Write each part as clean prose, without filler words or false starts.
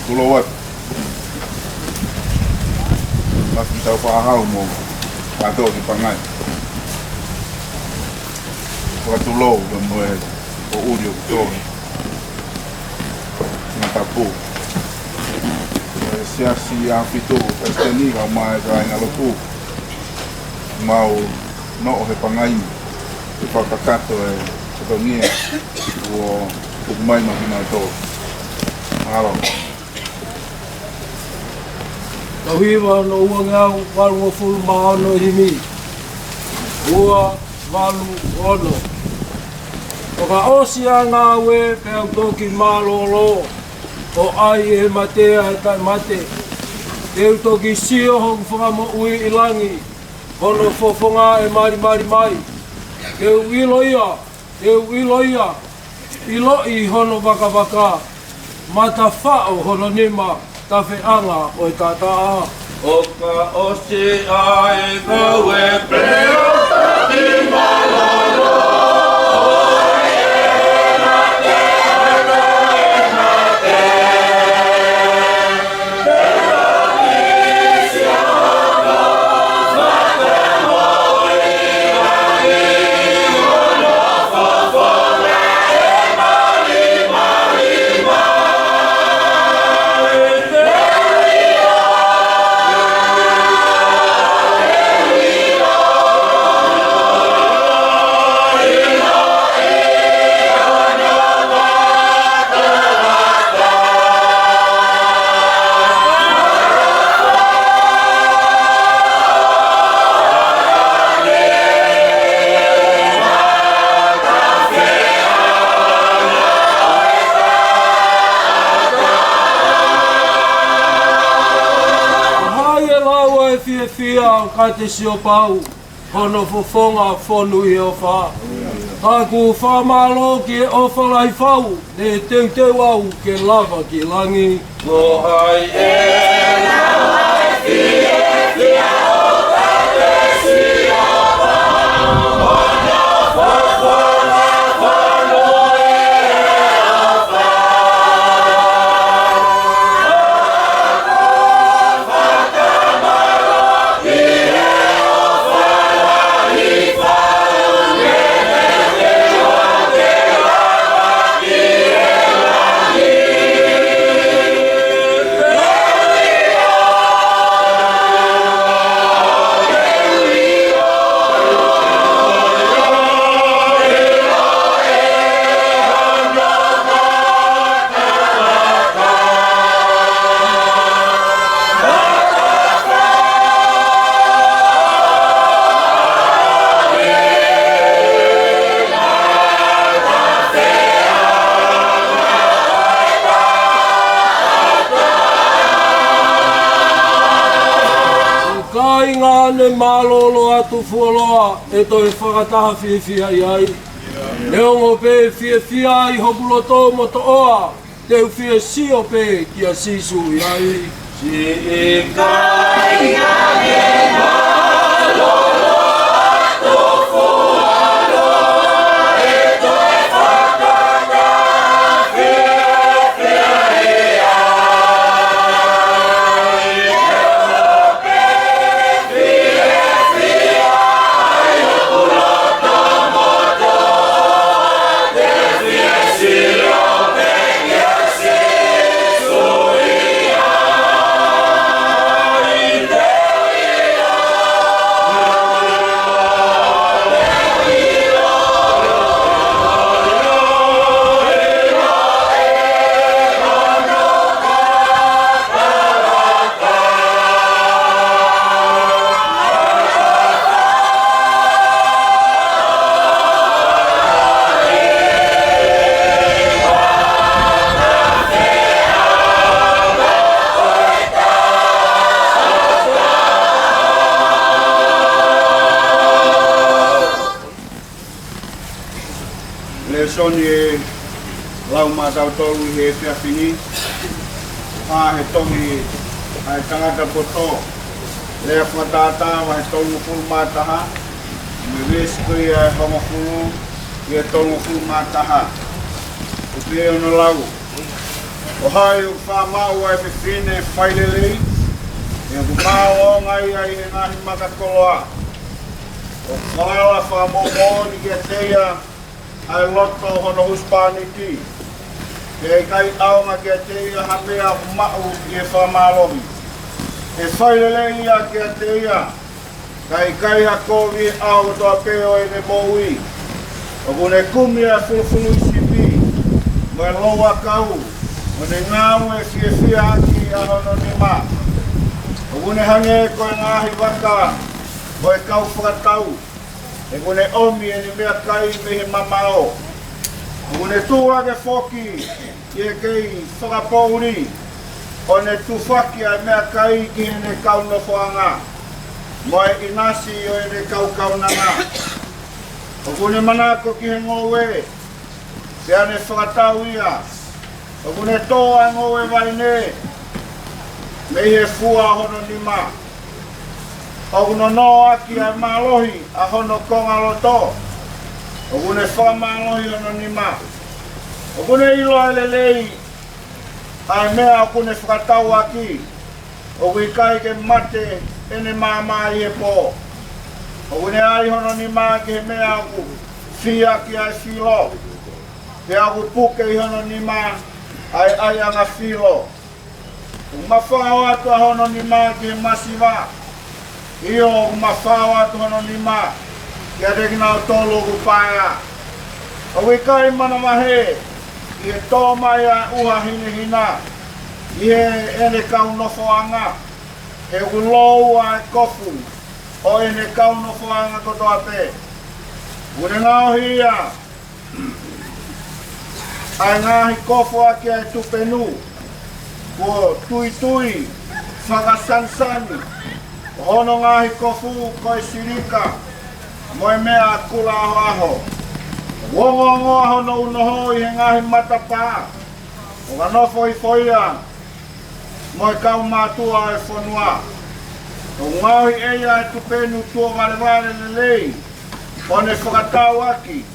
Tulowat. Lagi tahu pahau mo. Pato di pangai. Patulo dan mo o udio to. Natapu. Sia sia fito esteni ga mai ga ngalopu. Mau no he pangai. Te pakakato tonia o mai ma to. Halo. Tahiwa no uangau walu fulu maano himi. Ua walu ono. Oka osia ngawe peo toki malolo. O ai e matea e tai mate. Teu toki sio hoku whakamo ui ilangi. Hono fofonga e mari. Teu iloia. Iloi hono waka. Mata whao hono nima. Tafe anga o tata Oka osi ai kawe preo ki malolo Fia kate sio pau hono fofonga fonu i o wha. Aku whamalo ki o whalai whau ne teu au ke lava ki langi. Ko hai e lawa fia o kate sio pau hono fofonga fonu i o wha. Kai ngane malolo atu fuoloa e toi whakataha whiwhia i ai. Neongo pe whiwhia i hopuloto mo to oa, teu whia sio pe kia sisu i ai. Si kai ngane malolo atu fuoloa e toi whakataha whiwhia i ai. Le soni e lau matau tolu he whiawhini. He tongi ai tangata poto. Le whatata wa he tongu fulu mataha. Me veskui e hongo fulu i e tongu fulu mataha. Upi e ono lau. O hai o whamau ai whiwhine whailelei, e o kumao o ngai ai he ngahi makakoloa. O whaala whamomoni kia teia ai loto hono huspaniti. E kai aonga kia teia hapea mau i e whamalohi. E whailelei ia kia teia, kai hakovi au toa peo e ne moui. O kune kumi a fulfulu isipi, mo e loa kau, mo ne ngau e fia aki a hono ni ma. O kune hange koe ngahi waka, mo e kau whakatau. E kune omi e ni mea kai mehe mamao. O kune tua ke foki, i e kei whakapouri. O ne tufaki a mea kai ki ne kau no whanga. Mo e inasi o e ne kau nanga. O kune manako ki he ngowe, te ane whakatau ia. O kune toa ngowe vai ne, me he fua hono ni ma. O kune noa ki a malohi a hono konga loto. O kune whamalohi hono ni ma. O kune ilo alelei, ai mea o kune whakatau aki. O kai ke mate ene mama i e po. O kune ai hono ni maa ki he mea aku fia ki ai filo. Te aku puke i hono ni maa ai anga filo. O mawhao atu a hono ni maa ki he masiva. Io o mawhao atu hono ni maa ki a rekina o tolo ku paia. O kai mana mahe i he tō mai a uha hina. I he ene kau nofo anga. He ulou a e kofu. O ene kau no whaanga kotoa te. Ure ngāo hia. Ai ngāhi kofo aki ai tupenu. Ko tui, whakasansani. Hono ngāhi kofu koi sirika. Moe mea kula aho. Wongo hono unoho i he ngāhi matapā. O ka nofo i whoia. Moe kau mātua e whanua. O ngāhi eia e tupenu tua wareware lelei, o ne whakatau aki.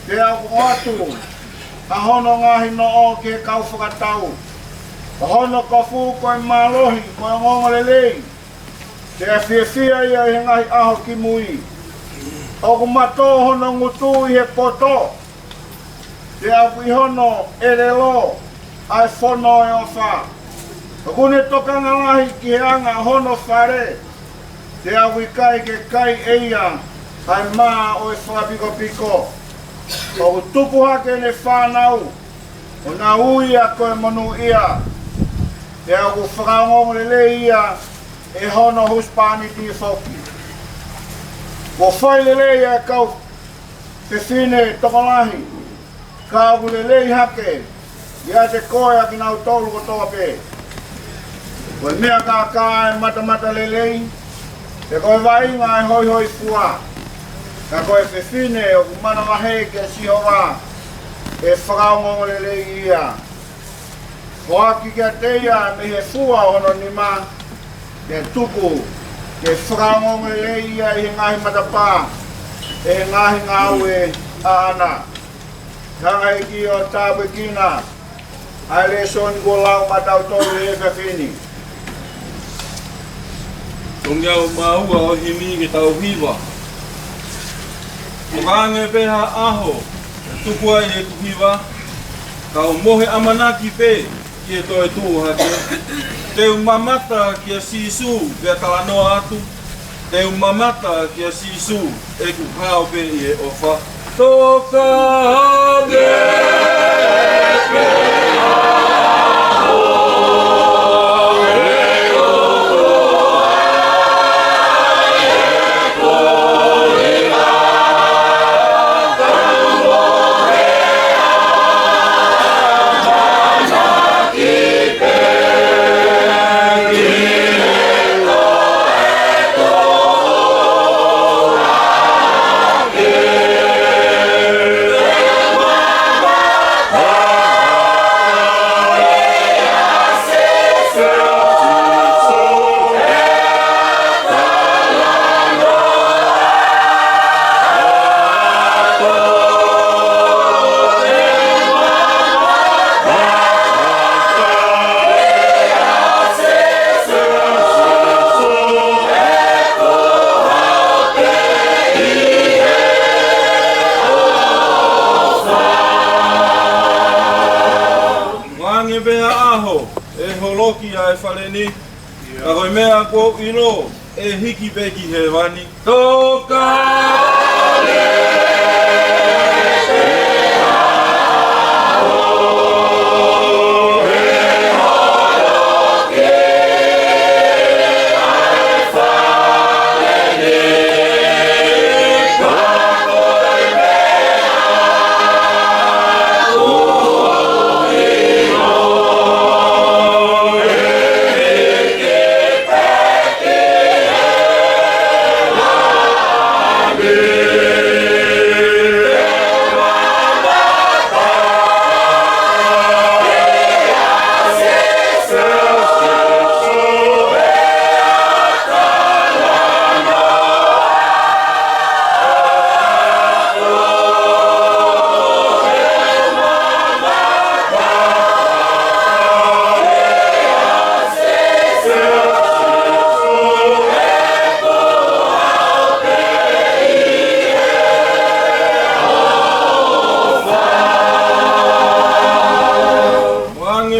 Te au atu, a hono ngāhi no o ke kau whakatau. A hono kofu koe malohi, koe ngongo lelei. Te a whiawhia ia i ngahi aho ki mui. O kumato hono ngutu i he poto. Te au i hono erelo, ai whono e ofa. O kune tokanga lahi ki he anga hono whare, te awi kai ke kai eia, ai maa o e whapiko piko. O tupu hake ne whanau, o nga ui a koe monu ia, te au whakaongo lele ia, e hono huspani ti whoki. Ko whai lele ia kau, te whine tokolahi, ka au lele hake, ia te koe a ki nau tolu ko toa pe. Koe mea kā e mata lelei, te koe wainga e hoi fua. Ka koe whiwhine o kumana wahe ke sihora e whakaongo lelei ia. Hoaki kia teia me he fua hono ni ma, ke tuku, ke whakaongo lelei ia i he ngahi matapā, e he ngahi ngāue a ana. Kanga iki o tāpe kina, ai le soni ko lau matau tolu e whiwhini. Tongiau maua o himi ki tau hiwa. O kānge peha aho, tuku ai e tuhiwa, ka o mohe amanaki pe ki e toi tū hake. Te umamata ki a sisu pe a talanoa atu, te umamata ki a sisu e ku hao pe i e ofa. Toka hake pe Wange beha aho, e holoki a e whaleni. Ka koe mea kō ilo, e hiki beki he wani. Toka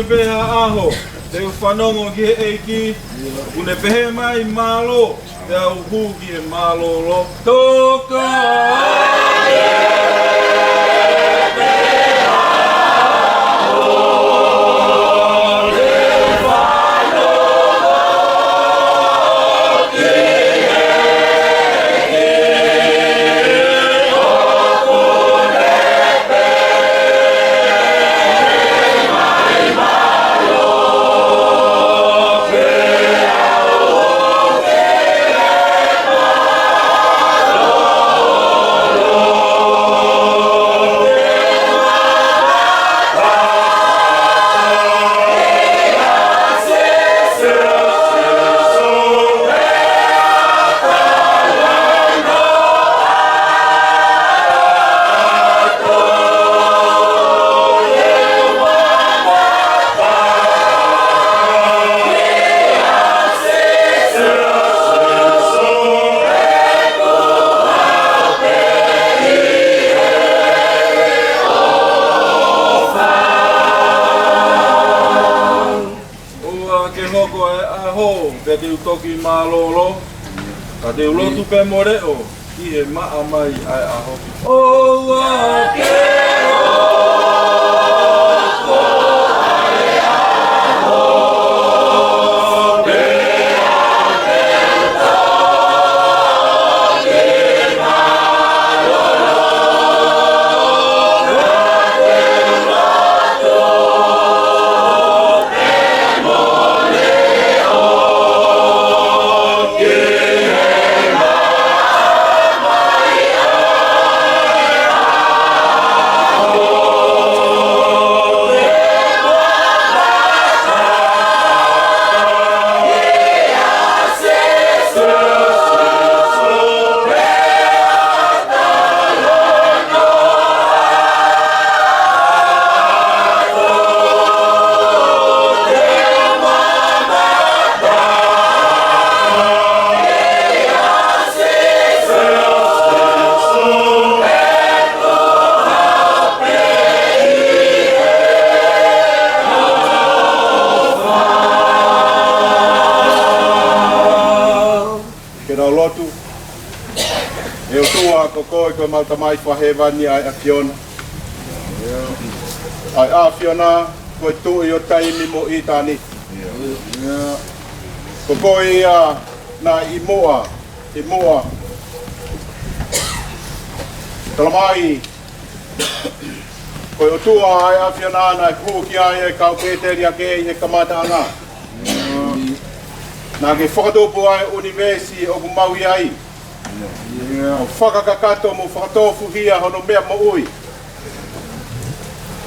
beha aho, te whanongo ki he eiki, une pehe mai malo, te au hu ki he malo lo. Toka pe te utoki malolo, ka te ulotu pe moreo, ki he maa mai ai aho. Oa ke lotu e o tua koko i ko malta mai whahewani ai Awhiona ai Awhiona ko tu i o taimi mo i tani koko i na i moa talamai ko o tua ai Awhiona na kuki ai e kau Peteri ake i he kamata ana na ke whakatopu ai universi o kumaui ai. O whakakakato mo whakatofu hia hono mea mo ui.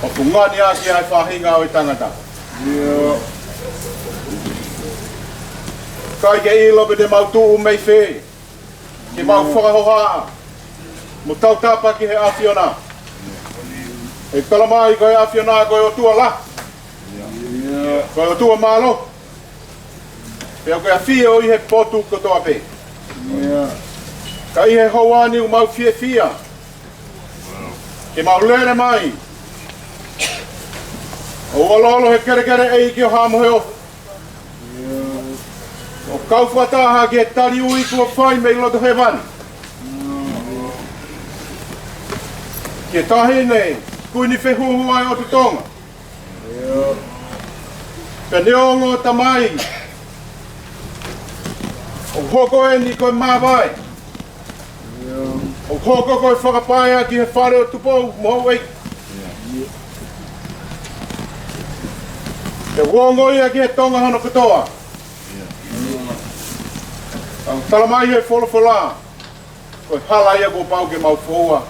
O kungani aki ai whahinga o i tangata. Kai ke ilope te mau tuu mei whee. Ke mau whakahohaa. Mo tau tapa ki he Awhiona. E kalamai koe Awhiona koe o tua la. Koe o tua malo. Pea koe a fia o i he potu kotoa pe. Ka i he hauani u mau fia. Ke mau lere mai. O walolo he kere ei ki o hamo he ofu. O kauwhataha ki he tari ui kua whai mei loto he wani. Ki he tahi nei, kuini whehuhu ai o tu tonga. Ka neongo tamai. O hoko e ni koe mawai. O hoko koe whakapaia ki he whare o tupou mohau ei. Te wongo ia ki he tonga hano katoa. Ang talamai e wholofola. Koe hala ia ko pau ke mau whoua.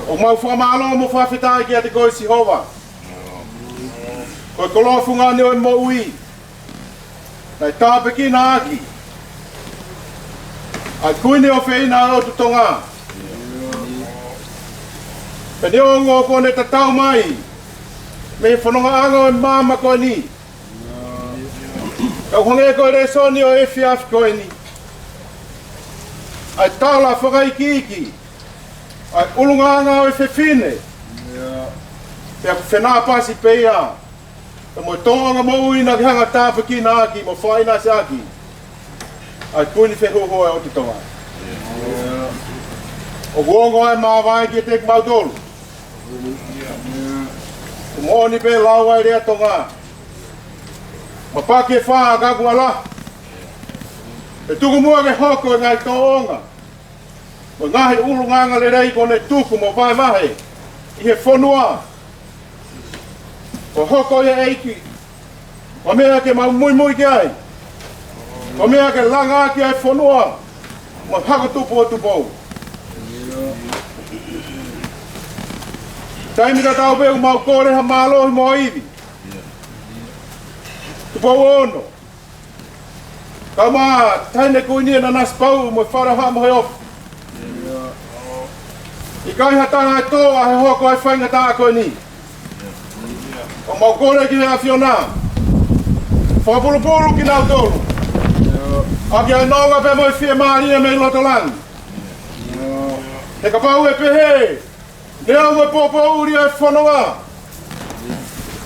O mau whakamalo mo whawhetai ki a te koe Sihova. Koe kolofunga neo e mo ui. Nai tāpeki na aki. Ai kuine o whina o tu tonga. Pe neongo kone ta tau mai. Me whanonga anga e māma koe ni. Kau honge koe re soni o e whiafi koe ni. Ai tāla whakai ki. Ai ulunga anga o e whiwhine. Pea whenā pasi peia. Ka mo tonga mo ui na ki hanga tāpeki na aki, mo whaina se aki. Ai kuini whehoho e o te tonga. O wongo e mawai ki te mautolu. O moni pe laua e rea tonga. Ma paki e whaa kaku ala. E tuku mua ke hoko e ngai toonga. Mo ngahi ulu nganga le rei kone tuku mo vai mahe. I he whonua. O hoko e eiki. O mea ke mau mui ki ai. O mea ke langa ki ai whonua. Mo hako tupu o tupou. Taimika tau pēku mau kore ha mālohi mo iwi. Tupou ono. Kau maa taine kuini na naspau mo wharaha mo he ofu. I kai hatanga e toa he hoko e whainga tā koe ni. O mau kore ki he awhiona. Whakapulu ki nau tolu. Aki ai naunga pe mo i whia maria me loto langi. He ka pau e pehe. Nea ue popo uri e whanonga.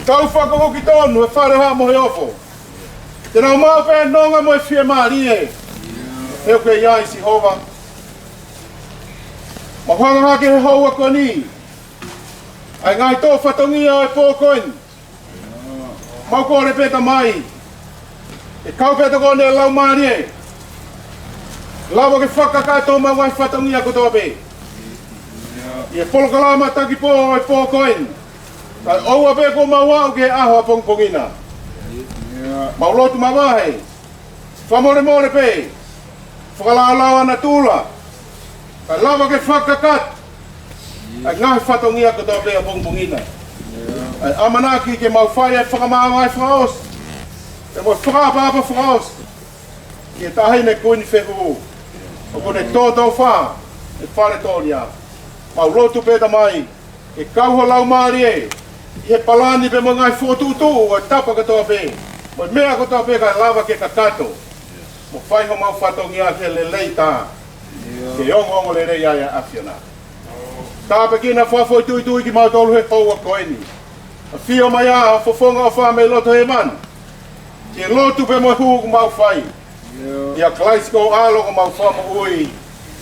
Kau whakako ki tonu e whareha mo he ofo. Tēnā mau pe nonga mo e whia maria. Heu ke iai Sihova. Ma whangaha ke he haua koe ni. Ai ngai tō whatongia o e pōkoini. Mau kore peta mai. E kau peta kone e lau marie. Lawa ke whakakai tō mau ngai whatongia ko tō pe. I e polokalama taki pō o e pōkoini. Kai oua pe ko mau au ke aho a pongpongina. Mau lotu mawahe. Whamore more pe. Whakalaulau ana tūla. Kai lawa ke whakakat. Ai ngahi whatongia ko tō pe a pongpongina. Ai amanaki ke mau whai e whakamawai whaos. E mo whakapapa whaos. Ki e tahi ne kuini whehu. O kone tōtau wha. E whare tōria. Mau lotu pēta mai. E kauho lau maari e. I he palani pe mo ngai whotutu o e tapa ka tō pe. Mo mea ko tō pe kai lava ke kakato. Mo whaiho mau whatongia ke le leita. Ke ongo le rei aia awhiona. Tāpe ki na whawhoi tui ki mau tolu he haua koeni. A whio mai a whawhonga o wha me loto he man. Ke lotu pe mo huku mau whai. Ia klaisko alo ko mau wha mo ui.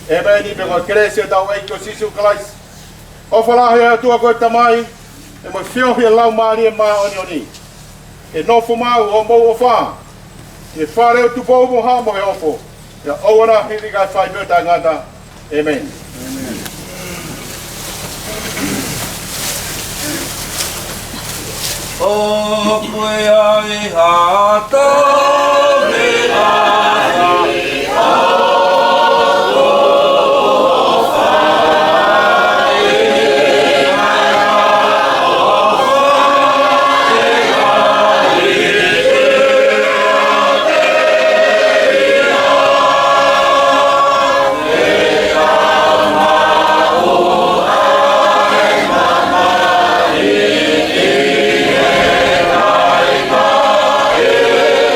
E meni pe ngoi kresio tau eiko sisu klais. O whalahe a tua koe tamai. E mo whiohi a lau maari e maa oni oni. E nofo mau o mou o wha. E whare o tupou mo ha mo he ofo. Ia oana hiri kai whai pētai ngata. Amen. O koe ai hata me ai Yeah.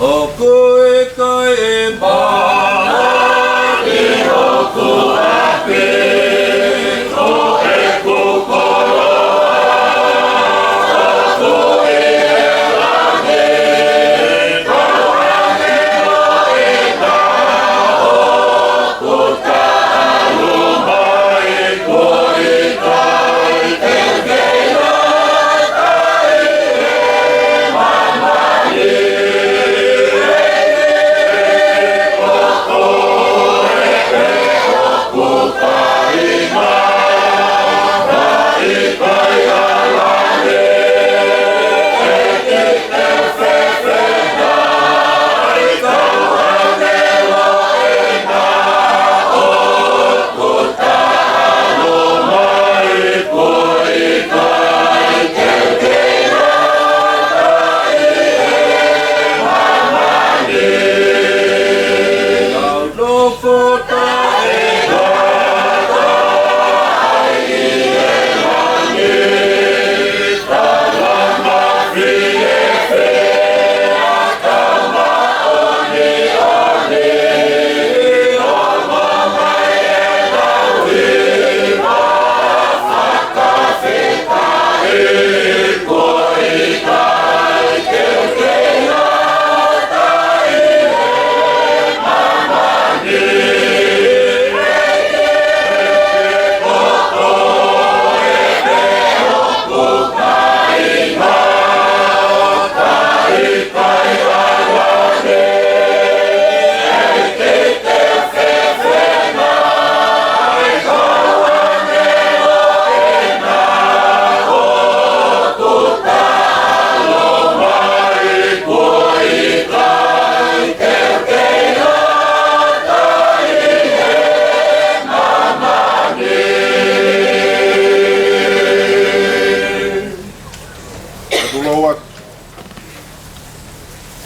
O koe kai e mana i o ku api o e kukoro o koe e rangi ko ane o e ka o ku ka alumai ko i kai te keina kai e mamani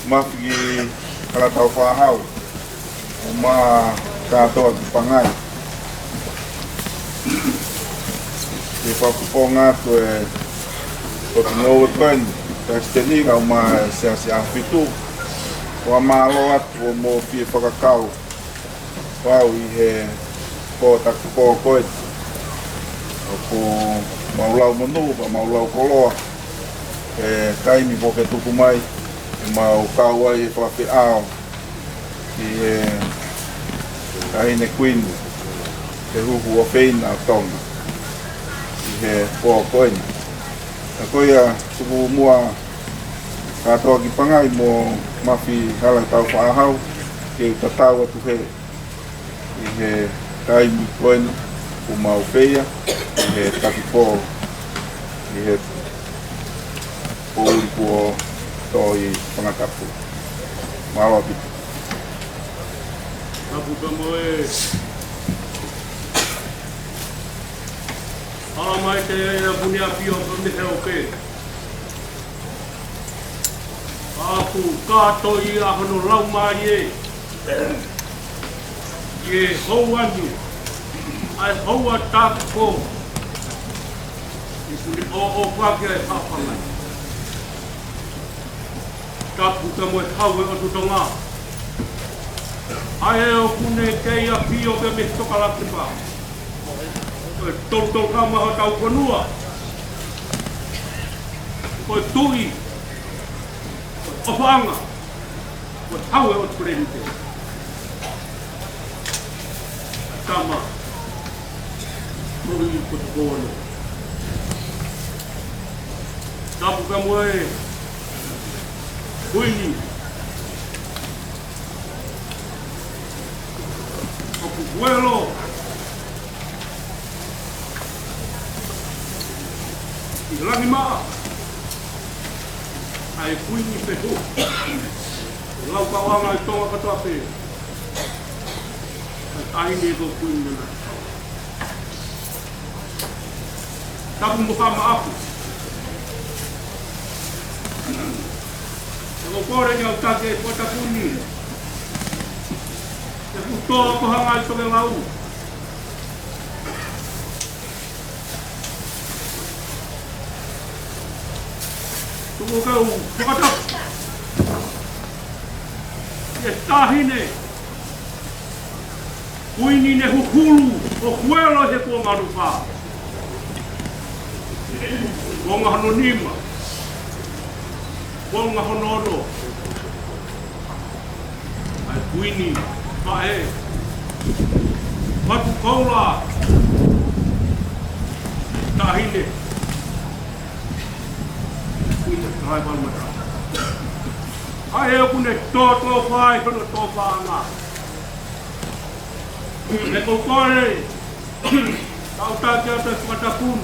Mafigi kala tau whahau ma katoa ki pangai e whakuponga koe o te ngoa tuen testeni kau ma se awhitu wa malo atu o mo fie whakakau wau i he po taku po koe o ko maulau manu pa maulau koloa e taimi po ke tuku mai mau kau ai whawhi ao ki e kahine kuinu te huhu o whina o tonga i he pō koina a koia tuku mua katoa ki pangai mo mawhi hala tau whaahau ke tatau atu he i he taimi koina o mau whia i he taki pō i he pōuriku o i pangatapu. Mahalo pitu. Tapu ka moe. Hala mai te ea puni a pio ka me heo ke. Aku kato i ahono lau mai e. E hou anu. Ai hou a tapu ko. I puni o whake ai hapalai. Tapu ka moe kaue o tutonga. Ai o kune kei a pio ke me toka laki pa. Koe tau ka maha tau konua. Koe tui. Koe opanga. Koe kaue o turenite. Tama. Koe i koe kono. Tapu ka moe. Kuini. O kukuelo. I langi maa. Ai kuini pehu. Lau kawanga I tonga katoa pe. Ai aine ko kuini na. Tapu mukama aku. O kore ni au take e pota puni. E putoa ko hanga I toke lau. Tuko kau, pokatak. e tahine. Kuini ne hukulu o kuelo he kua marupa. Konga hono nima. Konga hono oro. Ai kuini pae. Matu kaula. Tahine. Kuini kai palmata. Ai e kune toto fai kono tofa nga. Me kokore. Kau tak kata kata pun.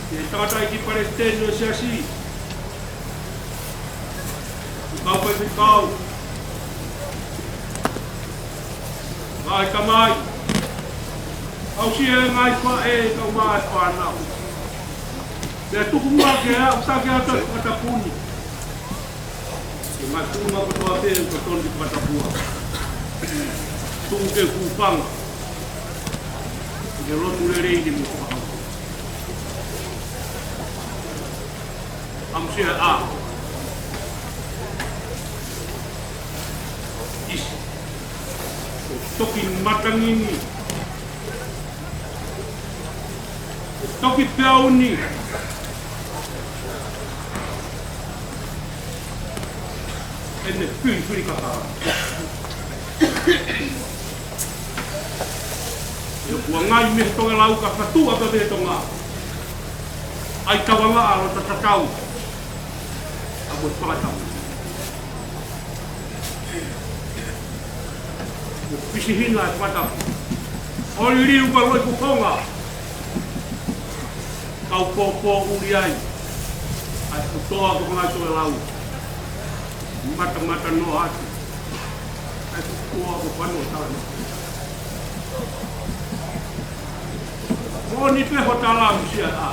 Dia kata iki Palestina siasi. Kau pergi kau. Mai kamai. Kau sia ngai pa kau mai pa nau. Dia tu kumua ke tak kata kata pun. Mas tu mau berdoa pun betul di mata buah. Tunggu kupang. Dia orang mulai di muka. Amsia a. Is. Toki matang ini. Toki piau ni. Ene pui kata. Yo kuangai me tonga lau ka fatu apa be tonga. Ai kawanga alo tatakau. Abo pakatau. Pisihin la pakatau. Ori liu ka loi kukonga. Kau popo uriai. Ai kutoa ko ngai tonga lau. Mata-mata no hati. Aku kuah aku panu tahu. Oh ni pe hotala musia a.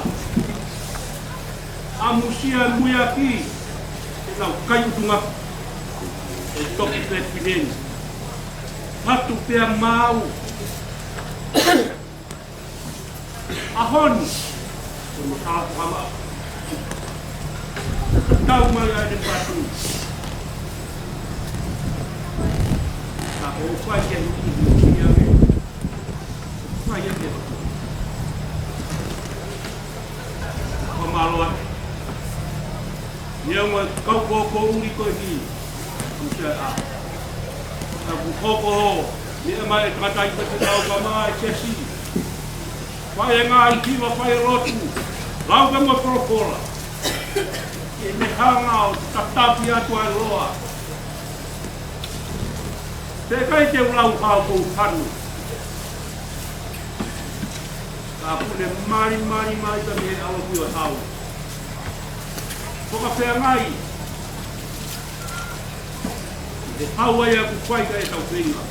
Amusia muyaki. Ina kayu tunga. Tok pe pinen. Hatu pe mau. Ahon. Kono ta kama. Tahu maya de patu. O fai que dia me fai que komalo yang kau uri ko hi usia a aku koko ni mai kata itu tahu kama chesi fai ngai ki va fai rotu lau que mo procola ini hangau tatapia tu aloa. Te kai te ulau hau kou panu. Ka pune mari ta me awa pio hau. Poka whea ngai. E hau ai aku kwai ka e tau whenga.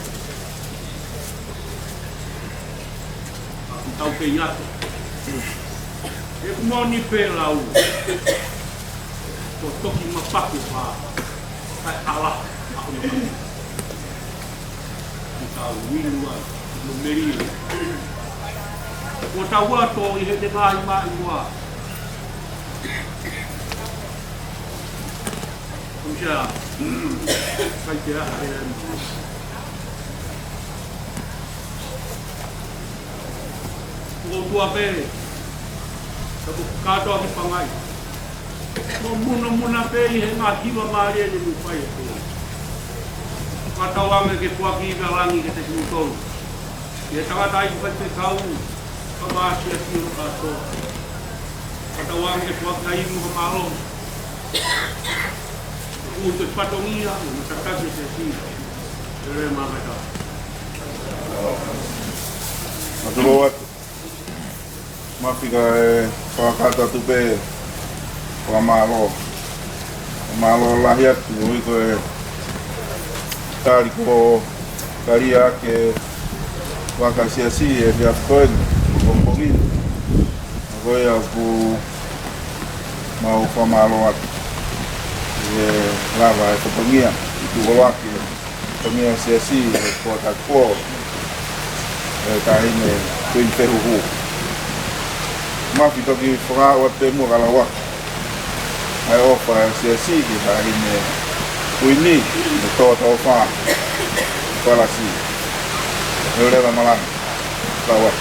Aku tau whengato. E kumoni pe lau. Ko toki mapaku pa. Kai ala. Aku ni. Kau winua no meri. O tawa to I he te ngai mai mua. Uja. Kai te a e. O tua pe. Tabu kato ki pangai. Mo muna pe I he ngā kiwa maari e ni pai e. Katawame ke puaki ka langi ke te kutou. Ke tangata I te kau, ka maasi a tiro kato. Katawame ke puaki ka imu ka malo. Uto patongia, matakase te tira. Ere mameta. Maturo watu. Mafika e whakata tupe wa malo. Malo lahi atu, iko e tari ko karia ke wakasiasi e via koeni kompongini. Koe aku mau whamalo atu. E lava e kompongia, itu wawaki. Kompongia siasi e kota kuo. E tahine kuin pehuhu. Mafi toki whaka o te mua kalawak. Ai opa siasi ki tahine Kuini, betul tofa, kolasi, udah malam, lawat.